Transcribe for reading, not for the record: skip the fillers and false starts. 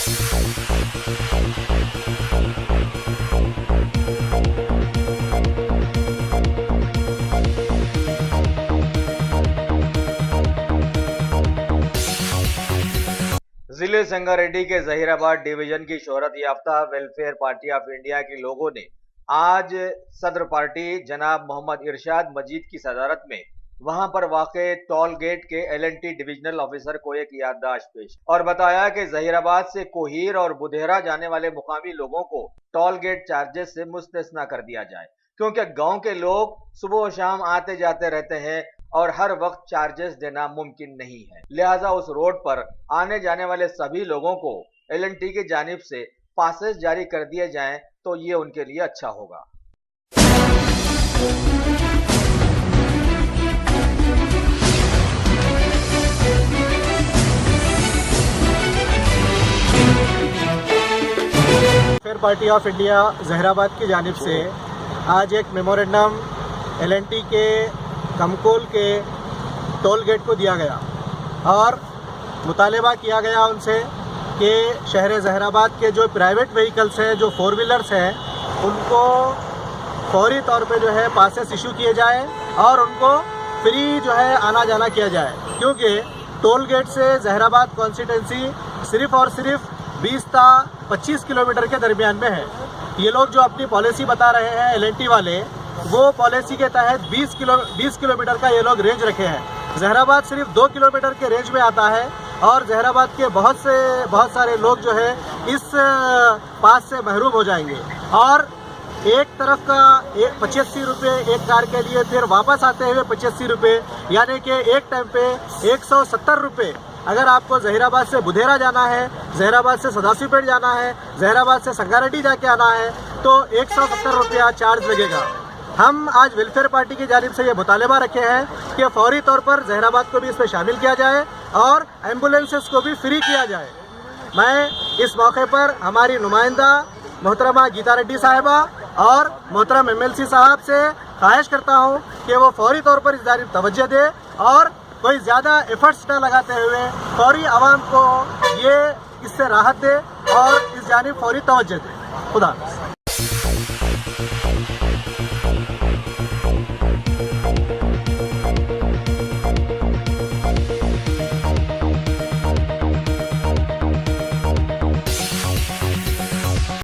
जिले संगारेड्डी के जहीराबाद डिवीजन की शोहरत याफ्ता वेलफेयर पार्टी ऑफ इंडिया के लोगों ने आज सदर पार्टी जनाब मोहम्मद इरशाद मजीद की सदारत में वहां पर वाक़े टोल गेट के LNT डिविजनल ऑफिसर को एक याददाश्त पेश और बताया कि जहीराबाद से कोहीर और बुधेरा जाने वाले मुकामी लोगों को टोल गेट चार्जेस से मुस्तस्ना कर दिया जाए, क्योंकि गांव के लोग सुबह और शाम आते जाते रहते हैं और हर वक्त चार्जेस देना मुमकिन नहीं है। लिहाजा उस रोड पर आने जाने वाले सभी लोगों को LNT की जानिब से पासेस जारी कर दिए जाएं तो ये उनके लिए अच्छा होगा। Welfare Party of India Zaheerabad की जानिब से आज एक मेमोरेंडम LNT के कमकोल के टोल गेट को दिया गया और मुतालबा किया गया उनसे कि शहर जहीराबाद के जो प्राइवेट व्हीकल्स हैं, जो 4 व्हीलर्स हैं, उनको फौरी तौर पे जो है पासेस इशू किए जाए और उनको फ्री जो है आना जाना किया जाए, क्योंकि टोल गेट से जहीराबाद कॉन्स्टिट्यूंसी सिर्फ और सिर्फ 20 से 25 किलोमीटर के दरमियान में है। ये लोग जो अपनी पॉलिसी बता रहे हैं LNT वाले, वो पॉलिसी के तहत 20 किलोमीटर का ये लोग रेंज रखे हैं। जहीराबाद सिर्फ 2 किलोमीटर के रेंज में आता है और जहीराबाद के बहुत सारे लोग जो है इस पास से महरूम हो जाएंगे और एक तरफ का 85 रुपये एक कार के लिए, फिर वापस आते हुए 85 रुपये, यानी कि एक टाइम पे 170 रुपये। अगर आपको जहीराबाद से बुधेरा जाना है, जहीराबाद से सदाशिवपेट जाना है, जहीराबाद से संगारेड्डी जाके आना है तो 170 रुपया चार्ज लगेगा। हम आज वेलफेयर पार्टी की जानिब से ये मुतालबा रखे हैं कि फौरी तौर पर जहीराबाद को भी इसमें शामिल किया जाए और एम्बुलेंसेस को भी फ्री किया जाए। मैं इस मौके पर हमारी नुमाइंदा मोहतरमा गीता रेड्डी साहिबा और मोहतरम MLC साहब से ख्वाहिश करता हूँ कि वो फौरी तौर पर इस जानिब तवज्जो दे और कोई ज़्यादा एफर्ट्स न लगाते हुए फौरी आवाम को ये इससे राहत दे और इस जानिब फौरी तवज्जो दे। खुदा।